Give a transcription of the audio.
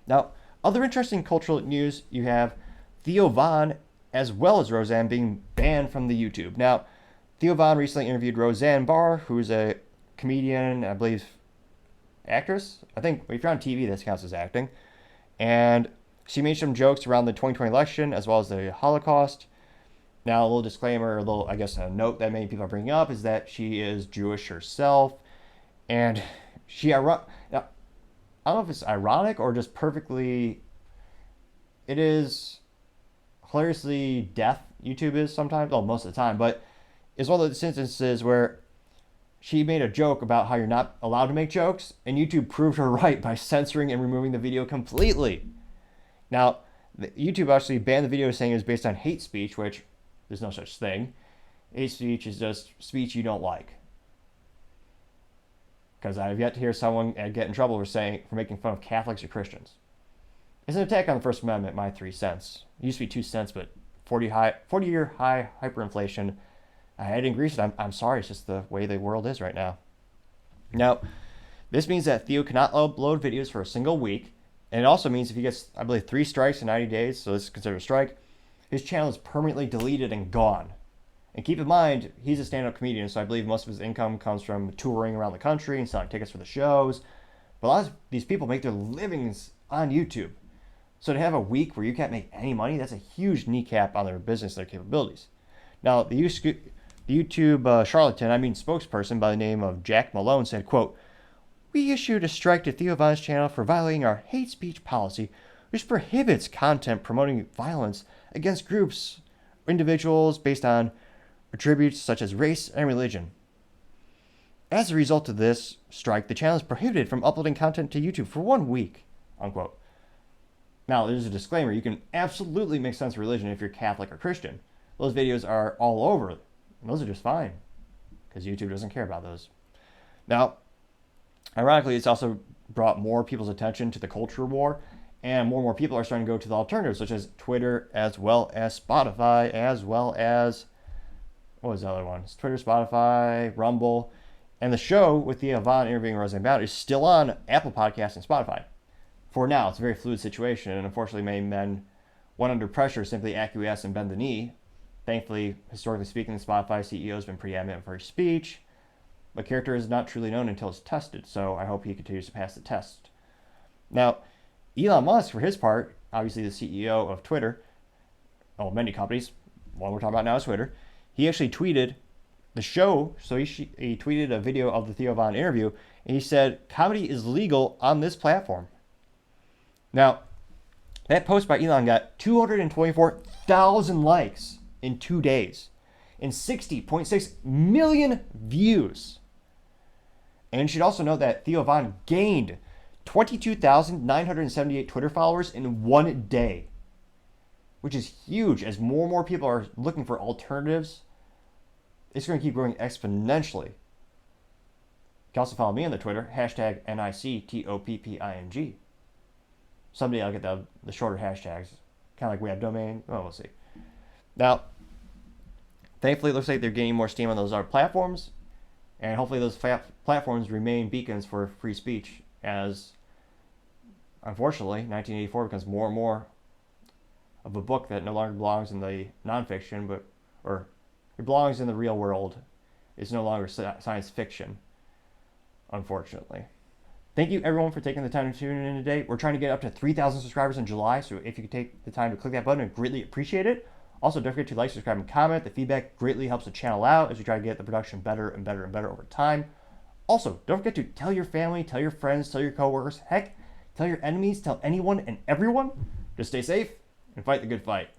Now, other interesting cultural news, you have Theo Von as well as Roseanne being banned from the YouTube. Now, Theo Von recently interviewed Roseanne Barr, who's a comedian, I believe, actress. I think if you're on TV, this counts as acting. And she made some jokes around the 2020 election as well as the Holocaust. Now, a little disclaimer, a note that many people are bringing up is that she is Jewish herself. And now, I don't know if it's ironic or just perfectly, it is hilariously deaf, YouTube is sometimes, well, most of the time, but it's one of those instances where she made a joke about how you're not allowed to make jokes, and YouTube proved her right by censoring and removing the video completely. Now, YouTube actually banned the video saying it was based on hate speech, which there's no such thing. Hate speech is just speech you don't like. Because I've yet to hear someone get in trouble for making fun of Catholics or Christians. It's an attack on the First Amendment, my 3 cents. It used to be 2 cents, but 40-year high hyperinflation. I had to increase it. I'm sorry, it's just the way the world is right now. Now, this means that Theo cannot upload videos for a single week. And it also means if he gets, I believe, 3 strikes in 90 days, so this is considered a strike, his channel is permanently deleted and gone. And keep in mind, he's a stand-up comedian, so I believe most of his income comes from touring around the country and selling tickets for the shows. But a lot of these people make their livings on YouTube. So to have a week where you can't make any money, that's a huge kneecap on their business and their capabilities. Now, the YouTube spokesperson by the name of Jack Malone said, quote, "We issued a strike to Theo Von's channel for violating our hate speech policy, which prohibits content promoting violence against groups or individuals based on attributes such as race and religion. As a result of this strike, the channel is prohibited from uploading content to YouTube for 1 week," unquote. Now, there's a disclaimer. You can absolutely make sense of religion if you're Catholic or Christian. Those videos are all over. And those are just fine because YouTube doesn't care about those. Now, ironically, it's also brought more people's attention to the culture war, and more people are starting to go to the alternatives, such as Twitter, as well as Spotify, as well as, what was the other one? It's Twitter, Spotify, Rumble. And the show with Theo Von interviewing Roseanne Barr is still on Apple Podcasts and Spotify. For now, it's a very fluid situation, and unfortunately many men, when under pressure, simply acquiesce and bend the knee. Thankfully, historically speaking, the Spotify CEO has been pretty adamant for his speech, but character is not truly known until it's tested, so I hope he continues to pass the test. Now, Elon Musk, for his part, obviously the CEO of Twitter, many companies, one we're talking about now is Twitter, he actually tweeted the show, so he tweeted a video of the Theo Von interview, and he said, "Comedy is legal on this platform." Now, that post by Elon got 224,000 likes in 2 days and 60.6 million views. And you should also note that Theo Von gained 22,978 Twitter followers in 1 day, which is huge. As more and more people are looking for alternatives, it's going to keep growing exponentially. You can also follow me on the Twitter, hashtag NICTOPPING. Someday I'll get the shorter hashtags, kind of like web domain. Well, we'll see. Now, thankfully, it looks like they're gaining more steam on those other platforms, and hopefully those platforms remain beacons for free speech as, unfortunately, 1984 becomes more and more of a book that no longer belongs in the nonfiction, or it belongs in the real world. It's no longer science fiction, unfortunately. Thank you, everyone, for taking the time to tune in today. We're trying to get up to 3,000 subscribers in July, so if you could take the time to click that button, I'd greatly appreciate it. Also, don't forget to like, subscribe, and comment. The feedback greatly helps the channel out as we try to get the production better and better and better over time. Also, don't forget to tell your family, tell your friends, tell your coworkers, heck, tell your enemies, tell anyone and everyone. Just stay safe and fight the good fight.